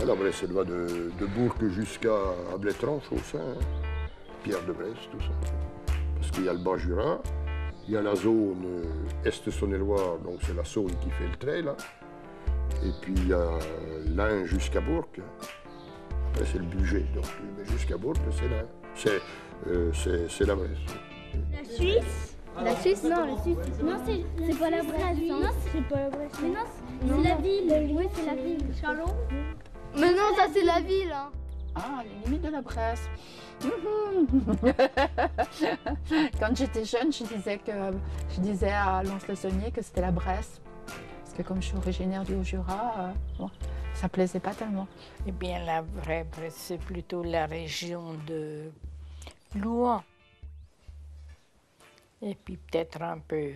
La Bresse, elle va de Bourg jusqu'à Blétran, Chaussin, hein. Pierre de Bresse, tout ça. Parce qu'il y a le Bas-Jura, il y a la zone Est-Saône-et-Loire, donc c'est la Saône qui fait le trait, là. Et puis il y a l'Ain jusqu'à Bourg. Après, c'est le budget, donc, mais jusqu'à Bourg, c'est l'Ain. C'est la Bresse. La Suisse? La Suisse? Non, la Suisse. Non, c'est pas la Bresse. Non, c'est pas la Bresse. Mais non, c'est la ville. Oui, c'est la ville. Chalon? Mais non, ça c'est la ville. Hein. Ah, les limites de la Bresse. Quand j'étais jeune, je disais à Lons-le-Saunier que c'était la Bresse. Parce que comme je suis originaire du Haut-Jura, bon, ça plaisait pas tellement. Eh bien, la vraie Bresse, c'est plutôt la région de Louhans. Et puis peut-être un peu,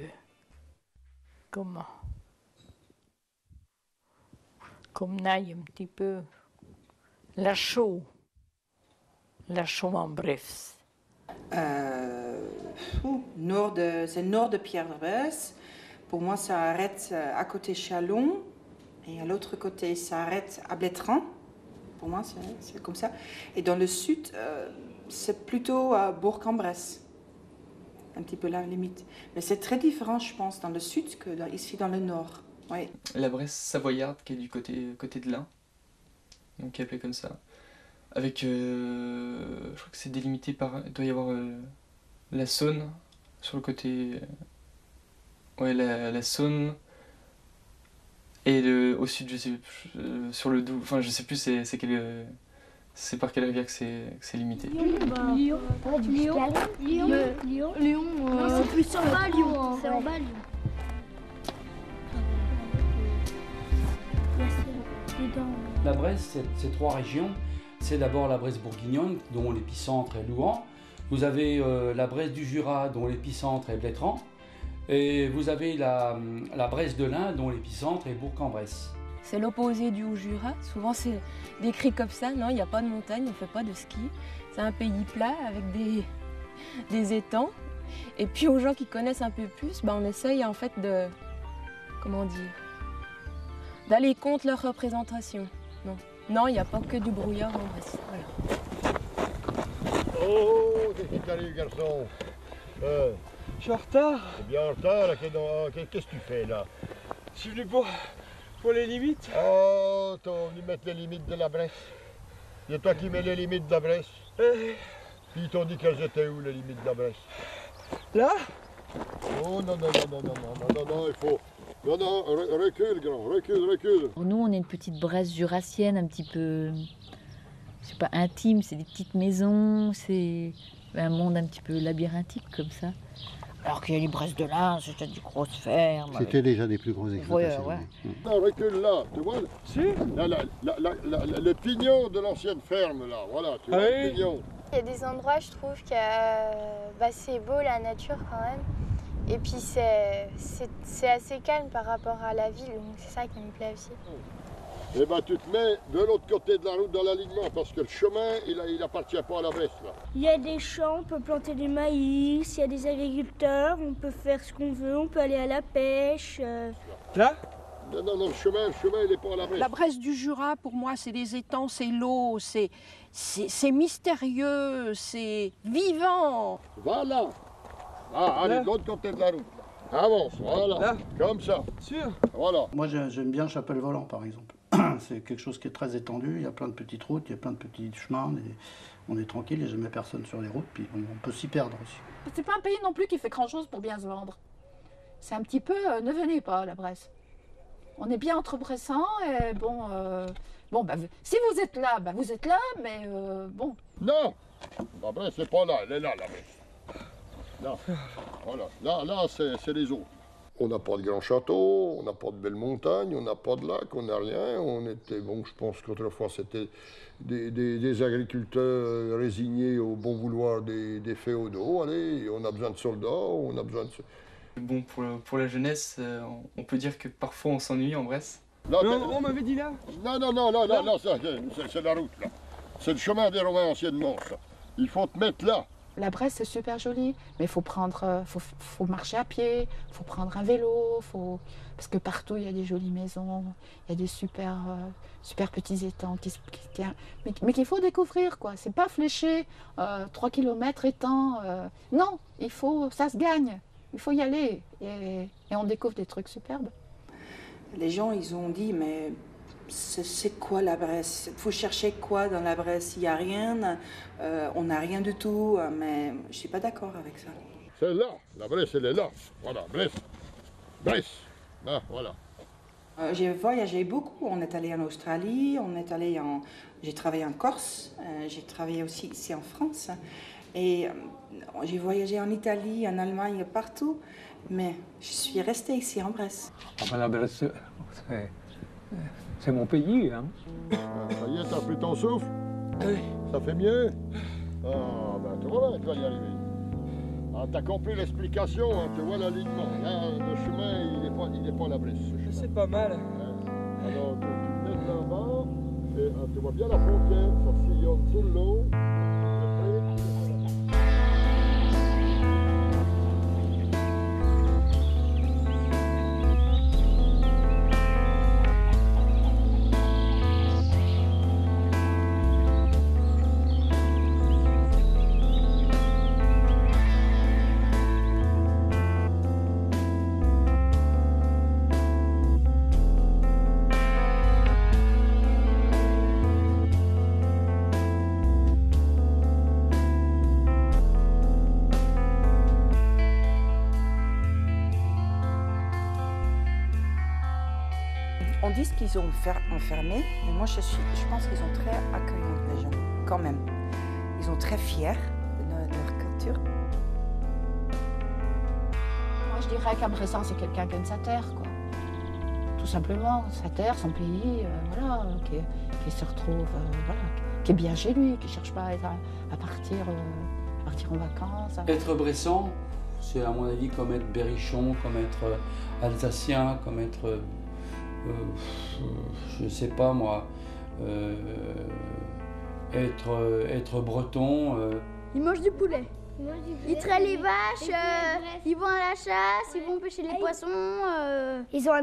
comment, comme Naï un petit peu, la Chaux en Bresse. C'est nord de Pierre-de-Bresse. Pour moi, ça arrête à côté Chalon. Et à l'autre côté, ça arrête à Blétran. Pour moi, c'est comme ça. Et dans le sud, c'est plutôt à Bourg-en-Bresse. Un petit peu la limite. Mais c'est très différent, je pense, dans le sud que ici dans le nord. Oui. La Bresse savoyarde qui est du côté de l'Ain, donc qui est appelée comme ça. Avec, je crois que c'est délimité par, il doit y avoir la Saône sur le côté, ouais, la Saône, et au sud, je sais, sur le Doubs, enfin je sais plus c'est par quelle rivière que c'est limité. Lyon. Lyon. Non, c'est plus en bas, Lyon. C'est en bas, Lyon. La Bresse, c'est trois régions. C'est d'abord la Bresse bourguignonne, dont l'épicentre est Louhans. Vous avez la Bresse du Jura, dont l'épicentre est Blétran. Et vous avez la Bresse de l'Ain, dont l'épicentre est Bourg-en-Bresse. C'est l'opposé du Haut-Jura. Souvent, c'est décrit comme ça. Non, il n'y a pas de montagne, on ne fait pas de ski. C'est un pays plat avec des étangs. Et puis, aux gens qui connaissent un peu plus, on essaye en fait de... Comment dire? D'aller contre leur représentation. Non, il n'y a pas que du brouillard en Bresse. Voilà. Oh, qu'est-ce qui t'arrive, garçon? Je suis en retard. T'es bien en retard, là. Qu'est-ce que tu fais, là? Je suis venu pour les limites. Oh, t'as venu mettre les limites de la Bresse. C'est toi qui mets les limites de la Bresse. Puis ils t'ont dit qu'elles étaient où, les limites de la Bresse? Là? Oh, non, il faut... Non, recule, grand, recule. Nous, on est une petite Bresse jurassienne, un petit peu... C'est pas intime, c'est des petites maisons, c'est un monde un petit peu labyrinthique, comme ça. Alors qu'il y a les Bresses de l'Ain, c'était des grosses fermes. C'était déjà des plus grosses exploitations. Ouais. Non, recule là, tu vois? Si. Le pignon de l'ancienne ferme, là, voilà, tu vois, le pignon. Il y a des endroits, je trouve que c'est beau, la nature, quand même. Et puis, c'est assez calme par rapport à la ville, donc c'est ça qui me plaît aussi. Eh bien, tu te mets de l'autre côté de la route dans l'alignement, parce que le chemin, il appartient pas à la Bresse, là. Il y a des champs, on peut planter des maïs, il y a des agriculteurs, on peut faire ce qu'on veut, on peut aller à la pêche. Là? Non, le chemin, il n'est pas à la Bresse. La Bresse du Jura, pour moi, c'est les étangs, c'est l'eau, c'est mystérieux, c'est vivant. Voilà. Allez, de l'autre côté de la route. Avance, voilà, là. Comme ça. Sûr? Voilà. Moi, j'aime bien Chapelle-Volant, par exemple. C'est quelque chose qui est très étendu, il y a plein de petites routes, il y a plein de petits chemins, on est tranquille, il n'y a jamais personne sur les routes, puis on peut s'y perdre aussi. C'est pas un pays non plus qui fait grand-chose pour bien se vendre. C'est un petit peu, ne venez pas, la Bresse. On est bien entre Bressans, et si vous êtes là, vous êtes là, mais bon. Non, la Bresse, c'est pas là, elle est là, la Bresse. Là, voilà, là, c'est les autres. On n'a pas de grands châteaux, on n'a pas de belles montagnes, on n'a pas de lacs, on n'a rien. On était, bon, je pense qu'autrefois c'était des agriculteurs résignés au bon vouloir des féodaux. Allez, on a besoin de soldats, on a besoin de... Bon, pour la jeunesse, on peut dire que parfois on s'ennuie en Bresse. Là, on m'avait dit là. Non, c'est la route là. C'est le chemin des Romains anciennement, ça. Il faut te mettre là. La Bresse, c'est super joli, mais il faut marcher à pied, il faut prendre un vélo, parce que partout, il y a des jolies maisons, il y a des super petits étangs mais qu'il faut découvrir, quoi. C'est pas fléché, 3 km étang. Non, ça se gagne, il faut y aller, et on découvre des trucs superbes. Les gens, ils ont dit, mais c'est quoi la Bresse? Il faut chercher quoi dans la Bresse? Il n'y a rien, on n'a rien du tout, mais je ne suis pas d'accord avec ça. C'est là, la Bresse, elle est là. Voilà, Bresse. Ah, voilà. J'ai voyagé beaucoup. On est allé en Australie, j'ai travaillé en Corse, j'ai travaillé aussi ici en France. Et j'ai voyagé en Italie, en Allemagne, partout. Mais je suis restée ici en Bresse. Ah ben la Bresse, c'est mon pays, hein. Ça y est, t'as pris ton souffle? Oui. Ça fait mieux? Ah, ben tu vois, tu vas y arriver. Ah, t'as compris l'explication, hein, tu vois l'alignement. Le chemin, il n'est pas la Bresse. C'est pas mal. Alors, tu te mets là-bas, et tu vois bien la frontière, ça sillonne sous l'eau. On dit qu'ils ont enfermé, mais moi je pense qu'ils sont très accueillants, les gens, quand même. Ils sont très fiers de leur culture. Moi je dirais qu'un Bressan c'est quelqu'un qui aime sa terre, quoi. Tout simplement, sa terre, son pays, voilà, qui se retrouve, voilà, qui est bien chez lui, qui ne cherche pas à partir en vacances. Être Bressan, c'est à mon avis comme être berrichon, comme être alsacien, comme être... je sais pas moi, être breton. Ils mangent du poulet. Ils traînent les vaches, ils vont à la chasse, ils vont pêcher les poissons. Ils ont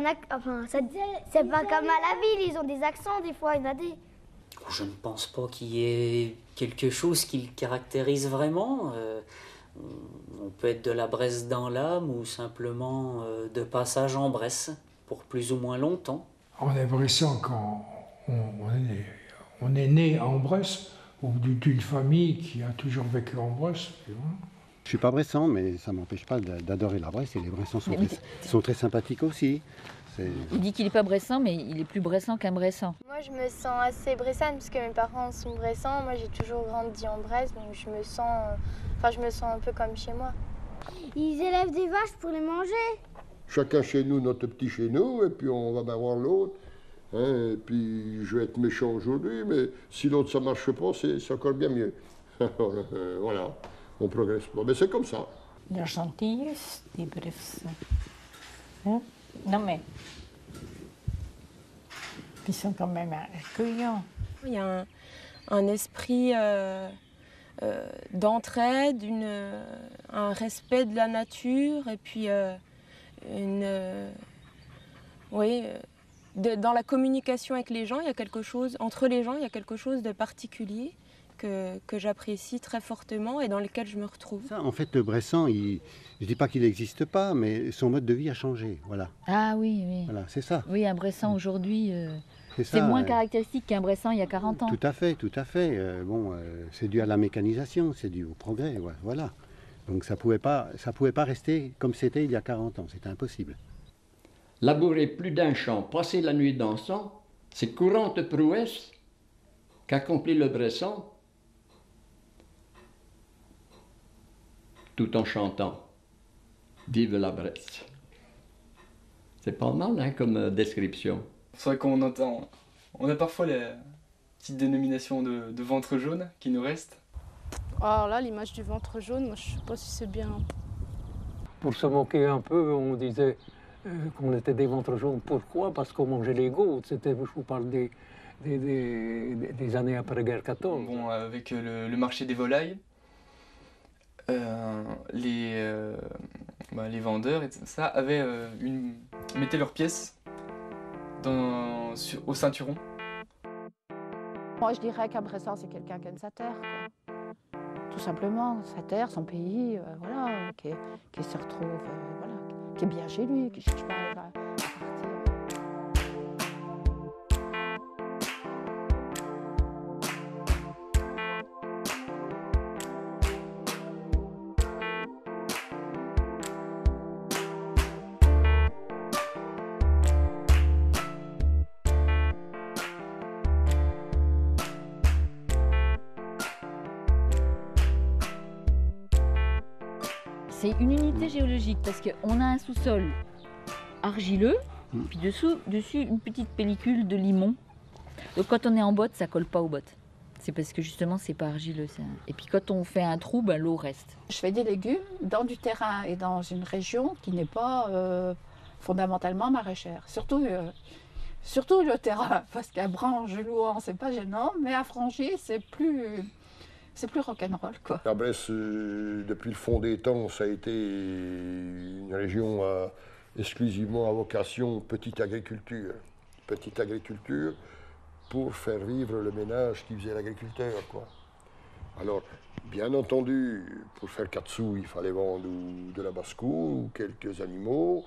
c'est pas comme à la ville, ils ont des accents des fois, il y en a des. Je ne pense pas qu'il y ait quelque chose qui le caractérise vraiment. On peut être de la Bresse dans l'âme ou simplement de passage en Bresse pour plus ou moins longtemps. On est Bressan quand on est né en Bresse ou d'une famille qui a toujours vécu en Bresse. Tu vois. Je ne suis pas Bressan, mais ça ne m'empêche pas d'adorer la Bresse et les Bressans sont très sympathiques aussi. Il dit qu'il n'est pas Bressan, mais il est plus Bressan qu'un Bressan. Moi, je me sens assez bressane parce que mes parents sont bressans. Moi, j'ai toujours grandi en Bresse, donc je me sens un peu comme chez moi. Ils élèvent des vaches pour les manger. Chacun chez nous, notre petit chez nous, et puis on va bien voir l'autre. Hein, et puis je vais être méchant aujourd'hui, mais si l'autre ça marche pas, c'est encore bien mieux. Voilà, on progresse pas. Mais c'est comme ça. La gentillesse des Bresse. Hein? Non mais, ils sont quand même accueillants. Il y a un esprit d'entraide, un respect de la nature et puis dans la communication avec les gens, il y a quelque chose, entre les gens, il y a quelque chose de particulier que j'apprécie très fortement et dans lequel je me retrouve. Ça, en fait, le Bressan, je ne dis pas qu'il n'existe pas, mais son mode de vie a changé, voilà. Ah oui, oui. Voilà, c'est ça. Oui, un Bressan aujourd'hui, c'est c'est moins caractéristique qu'un Bressan il y a 40 ans. Tout à fait, tout à fait. C'est dû à la mécanisation, c'est dû au progrès, voilà. Donc ça pouvait pas rester comme c'était il y a 40 ans, c'était impossible. Labourer plus d'un champ, passer la nuit dansant, c'est courante prouesse qu'accomplit le Bressan tout en chantant « Vive la Bresse ». C'est pas mal hein, comme description. C'est vrai qu'on entend, on a parfois la petite dénomination de ventre jaune qui nous reste. Alors là, l'image du ventre jaune, moi je sais pas si c'est bien. Pour se moquer un peu, on disait qu'on était des ventres jaunes. Pourquoi? Parce qu'on mangeait les goûts. C'était, je vous parle des années après-guerre 14. Bon, avec le marché des volailles, les vendeurs et ça avaient mettaient leurs pièces au ceinturon. Moi, je dirais qu'un Bressan, c'est quelqu'un qui aime sa terre, quoi. Tout simplement, sa terre, son pays, voilà, qui se retrouve, voilà, qui est bien chez lui, qui cherche pas à partir. C'est une unité géologique parce qu'on a un sous-sol argileux, puis dessus une petite pellicule de limon. Donc quand on est en botte, ça colle pas aux bottes. C'est parce que justement, c'est pas argileux. Et puis quand on fait un trou, ben, l'eau reste. Je fais des légumes dans du terrain et dans une région qui n'est pas fondamentalement maraîchère. Surtout le terrain, parce qu'à Branche-Louan, c'est pas gênant, mais à Frangy, c'est plus rock'n'roll, quoi. La Bresse, depuis le fond des temps, ça a été une région exclusivement à vocation petite agriculture. Petite agriculture pour faire vivre le ménage qui faisait l'agriculteur, quoi. Alors, bien entendu, pour faire 4 sous, il fallait vendre de la basse-cour ou quelques animaux,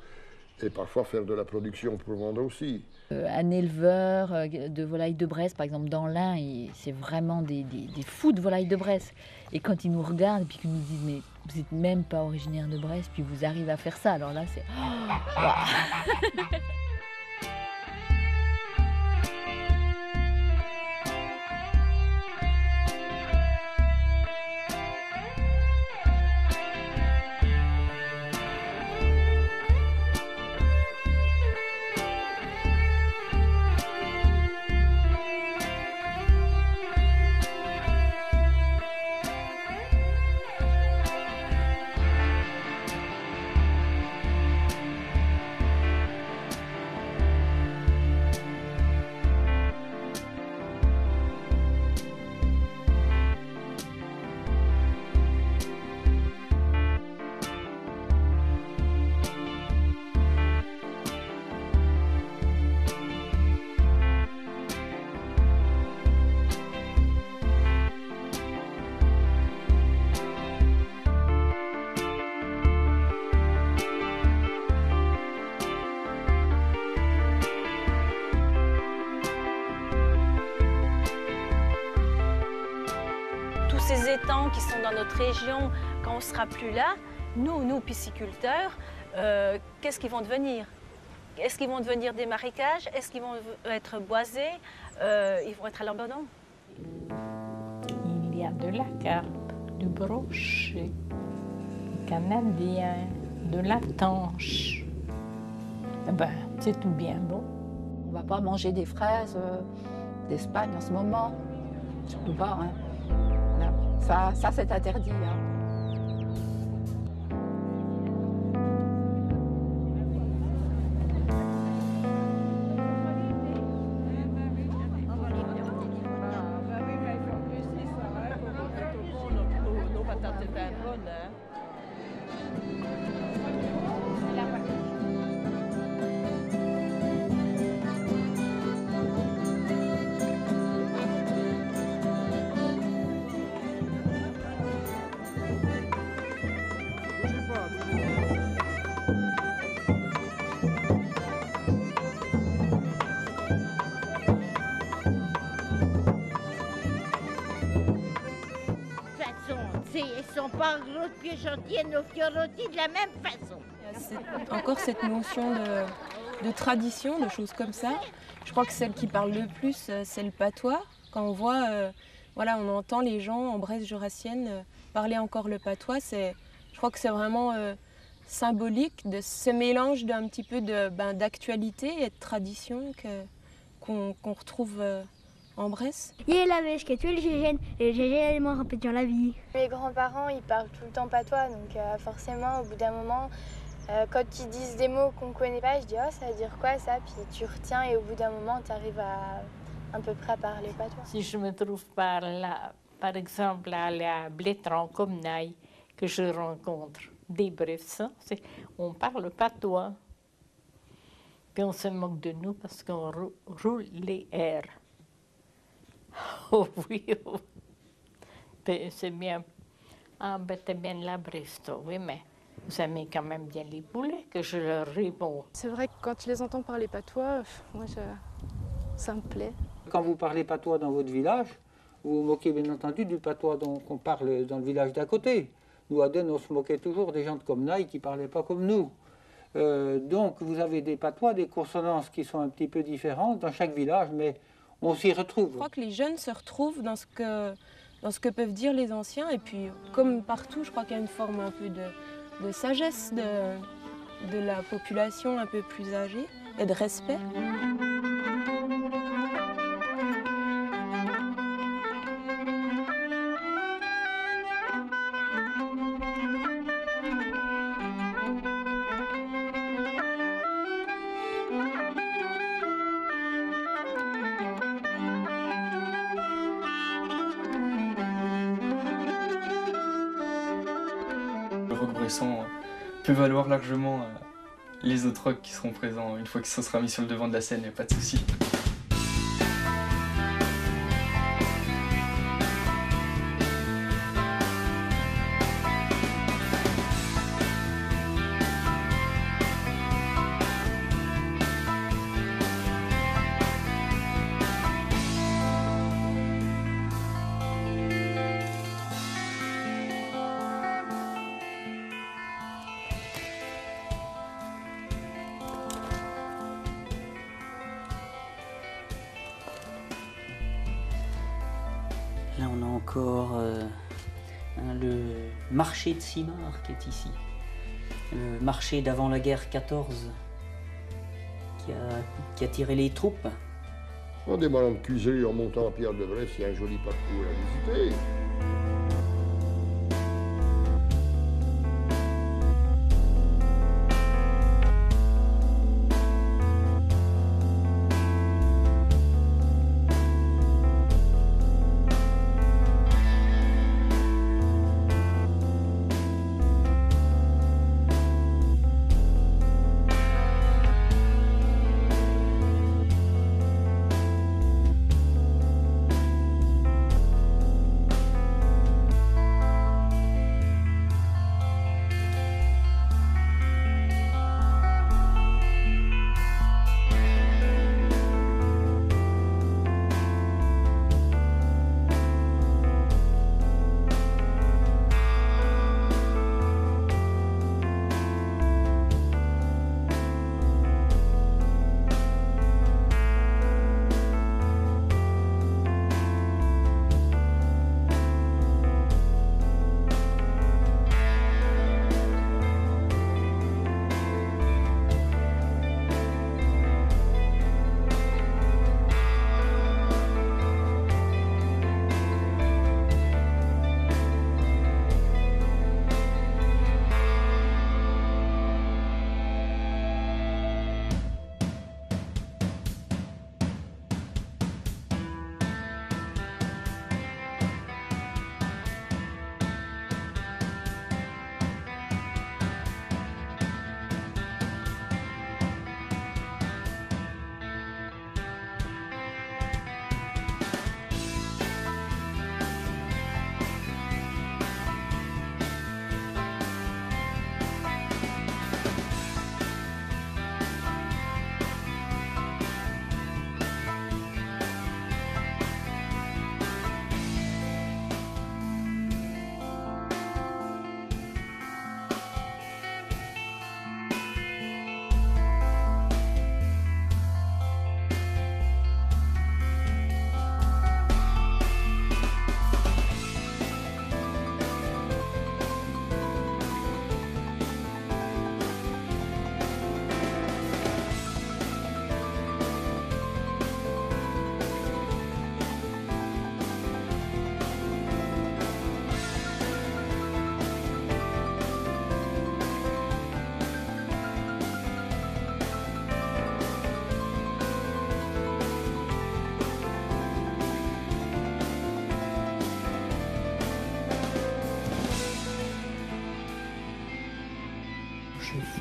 et parfois faire de la production pour vendre aussi. Un éleveur de volailles de Bresse, par exemple dans l'Ain, c'est vraiment des fous de volailles de Bresse. Et quand ils nous regardent et puis qu'ils nous disent mais vous n'êtes même pas originaire de Bresse, puis vous arrivez à faire ça, alors là c'est... Ces étangs qui sont dans notre région, quand on ne sera plus là, nous pisciculteurs, qu'est-ce qu'ils vont devenir? Est-ce qu'ils vont devenir des marécages? Est-ce qu'ils vont être boisés? Ils vont être à l'abandon? Il y a de la carpe, du brochet, du canadien, de la tanche. Eh ben, c'est tout bien bon. On ne va pas manger des fraises d'Espagne en ce moment, surtout pas, hein. Ça c'est interdit. Hein. Ils sont pas gros pieds chantiers, nos fiorotti de la même façon. Encore cette notion de tradition, de choses comme ça. Je crois que celle qui parle le plus, c'est le patois. Quand on voit, voilà, on entend les gens en Bresse jurassienne parler encore le patois, je crois que c'est vraiment symbolique de ce mélange d'un petit peu d'actualité et de tradition qu'on retrouve en Bresse. Il est la vache qui a tué le GGN et le GGN est mort en pétant la vie. Mes grands-parents, ils parlent tout le temps patois, donc forcément, au bout d'un moment, quand ils disent des mots qu'on ne connaît pas, je dis « Oh, ça veut dire quoi ça ?» Puis tu retiens et au bout d'un moment, tu arrives à peu près à parler patois. Si je me trouve par exemple à la Blétran comme Naï, que je rencontre des Bressans, on parle patois. Puis on se moque de nous parce qu'on roule les R. Oh oui, oh. C'est bien. Ah, ben t'es bien la Bresto, oui, mais vous aimez quand même bien les poulets que je leur réponds. C'est vrai que quand je les entends parler patois, moi, ça me plaît. Quand vous parlez patois dans votre village, vous vous moquez bien entendu du patois qu'on parle dans le village d'à côté. Nous, à Den, on se moquait toujours des gens de Comnaï qui ne parlaient pas comme nous. Donc, vous avez des patois, des consonances qui sont un petit peu différentes dans chaque village, mais on s'y retrouve. Je crois que les jeunes se retrouvent dans ce que peuvent dire les anciens. Et puis, comme partout, je crois qu'il y a une forme un peu de sagesse de la population un peu plus âgée et de respect. Peut valoir largement les autres rocs qui seront présents une fois que ça sera mis sur le devant de la scène, il n'y a pas de souci. Là, on a encore le marché de Simard qui est ici. Le marché d'avant la guerre 14 qui a tiré les troupes. En démarrant de Cusé, en montant à Pierre-de-Bresse, il y a un joli parcours à visiter.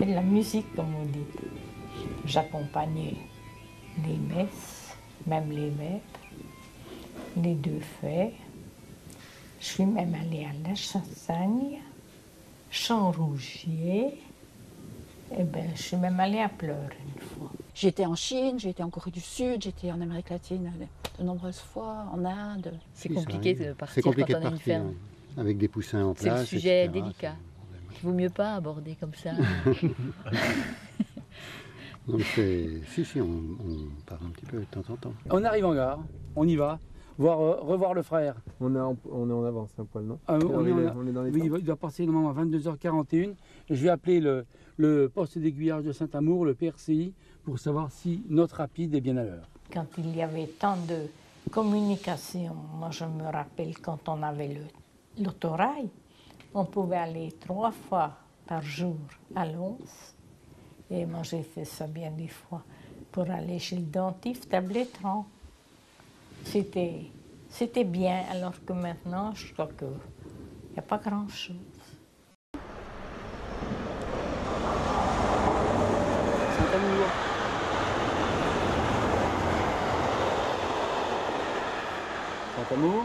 fais de la musique, comme on dit. J'accompagnais les messes, même les vêpres, les deux fêtes. Je suis même allée à La Chassagne, Champ-Rougier, et je suis même allée à Pleurs une fois. J'étais en Chine, j'ai été en Corée du Sud, j'étais en Amérique latine de nombreuses fois, en Inde. C'est compliqué de partir C'est compliqué quand on de a une partir, ferme. oui. Avec des poussins en C'est place. le sujet etc. délicat. Il vaut mieux pas aborder comme ça. Donc si, on part un petit peu de temps en temps. On arrive en gare, on y va, revoir le frère. On est en avance un poil, non? On est dans les temps. Il doit passer normalement à 22h41. Je vais appeler le poste d'aiguillage de Saint-Amour, le PRCI, pour savoir si notre rapide est bien à l'heure. Quand il y avait tant de communication, moi je me rappelle quand on avait l'autorail, on pouvait aller 3 fois par jour à Lons. Et moi j'ai fait ça bien des fois pour aller chez le dentiste à Blétran. C'était bien, alors que maintenant je crois qu'il n'y a pas grand-chose. Saint-Amour. Saint-Amour.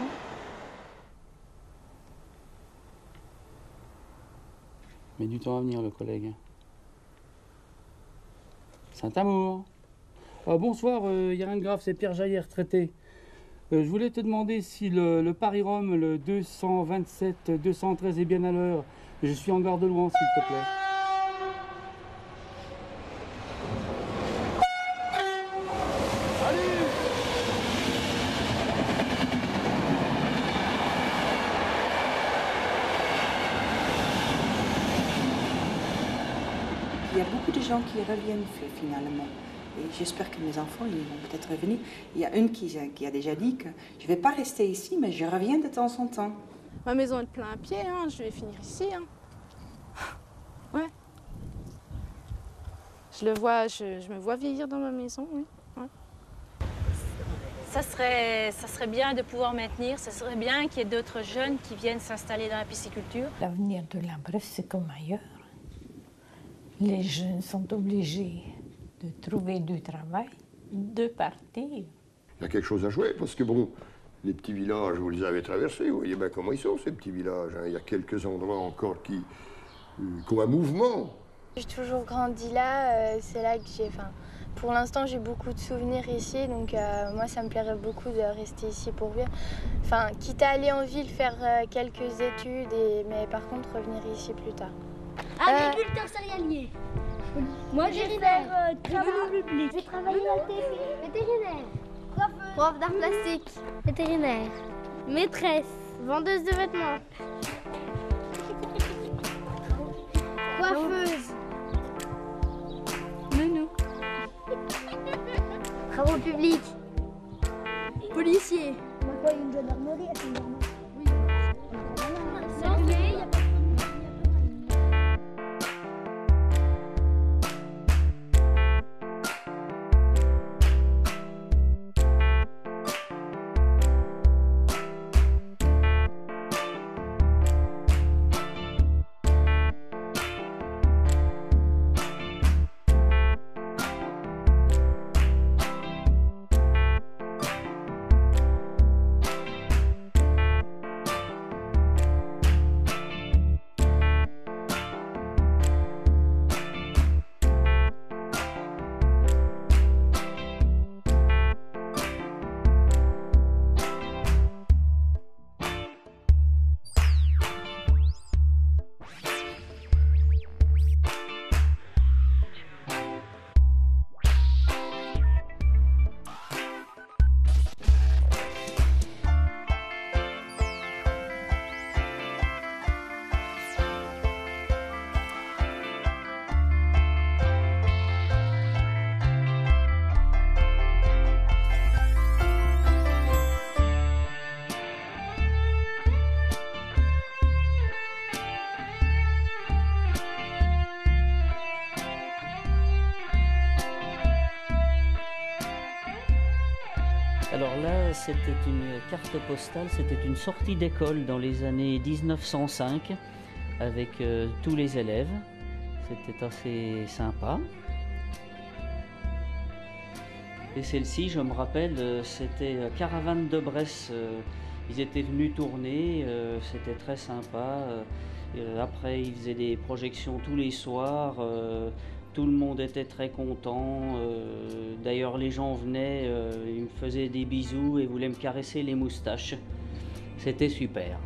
Mais du temps à venir, le collègue. Saint-Amour. Bonsoir, il n'y a rien de grave, c'est Pierre Jaillet, retraité. Je voulais te demander si le Paris-Rome, le 227-213 est bien à l'heure. Je suis en gare de Louan, s'il te plaît. Il y a beaucoup de gens qui reviennent finalement. Et j'espère que mes enfants ils vont peut-être revenir. Il y a une qui a déjà dit que je ne vais pas rester ici, mais je reviens de temps en temps. Ma maison est plein à pied, hein. Je vais finir ici. Hein. Ouais. Je me vois vieillir dans ma maison, oui. Ouais. Ça serait bien de pouvoir maintenir, ça serait bien qu'il y ait d'autres jeunes qui viennent s'installer dans la pisciculture. L'avenir de la Bresse, c'est comme ailleurs. Les jeunes sont obligés de trouver du travail, de partir. Il y a quelque chose à jouer, parce que bon, les petits villages, vous les avez traversés, vous voyez bien comment ils sont, ces petits villages. Hein. Il y a quelques endroits encore qui ont un mouvement. J'ai toujours grandi là, c'est là que pour l'instant, j'ai beaucoup de souvenirs ici, donc moi, ça me plairait beaucoup de rester ici pour vivre. Enfin, quitte à aller en ville faire quelques études, mais par contre, revenir ici plus tard. Agriculteur céréalier. Moi, j'ai fait travail public. J'ai travaillé à Vétérinaire. Prof d'art plastique. Vétérinaire. Maîtresse. Vendeuse de vêtements. Coiffeuse. Nounou. Travaux publics. Policier. On a quoi, une gendarmerie? Alors là, c'était une carte postale, c'était une sortie d'école dans les années 1905 avec tous les élèves. c'était assez sympa. Et celle-ci, je me rappelle, c'était Caravane de Bresse. Ils étaient venus tourner, c'était très sympa. Après, ils faisaient des projections tous les soirs. Tout le monde était très content. D'ailleurs, les gens venaient, ils me faisaient des bisous et voulaient me caresser les moustaches. C'était super.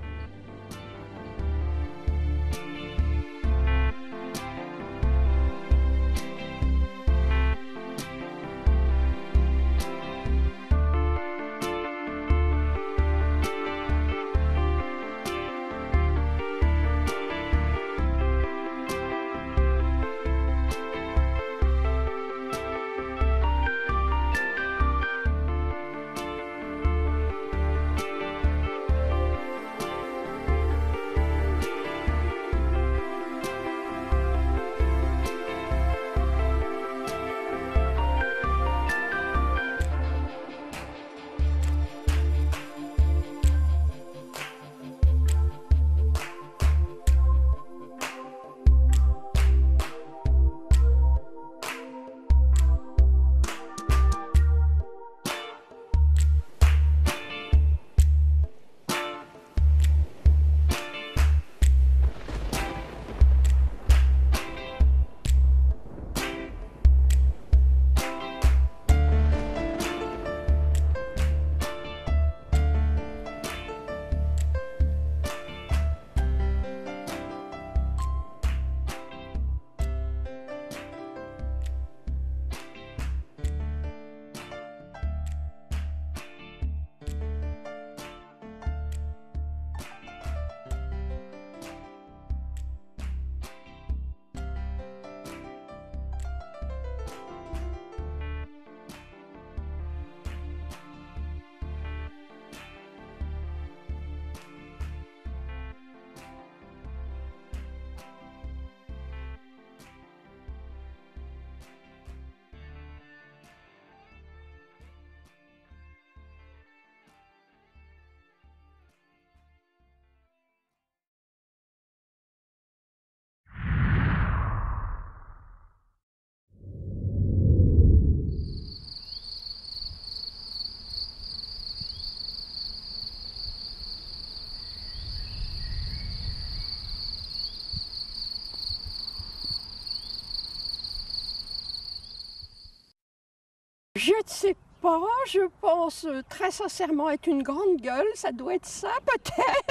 Je ne sais pas, je pense très sincèrement être une grande gueule, ça doit être ça peut-être.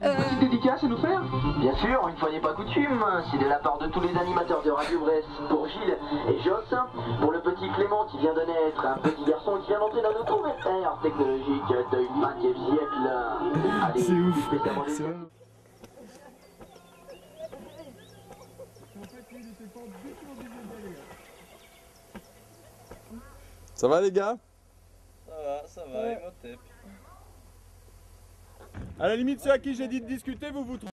Une petite dédicace à nous faire? Bien sûr, une fois n'est pas coutume, c'est de la part de tous les animateurs de Radio Bresse, pour Gilles et Joss, pour le petit Clément qui vient de naître, un petit garçon qui vient d'entrer dans notre ère technologique du XXe siècle. Allez, c'est ouf. Ça va les gars? Ça va, Imhotep. À la limite, ceux à qui j'ai dit de discuter, vous vous trouvez.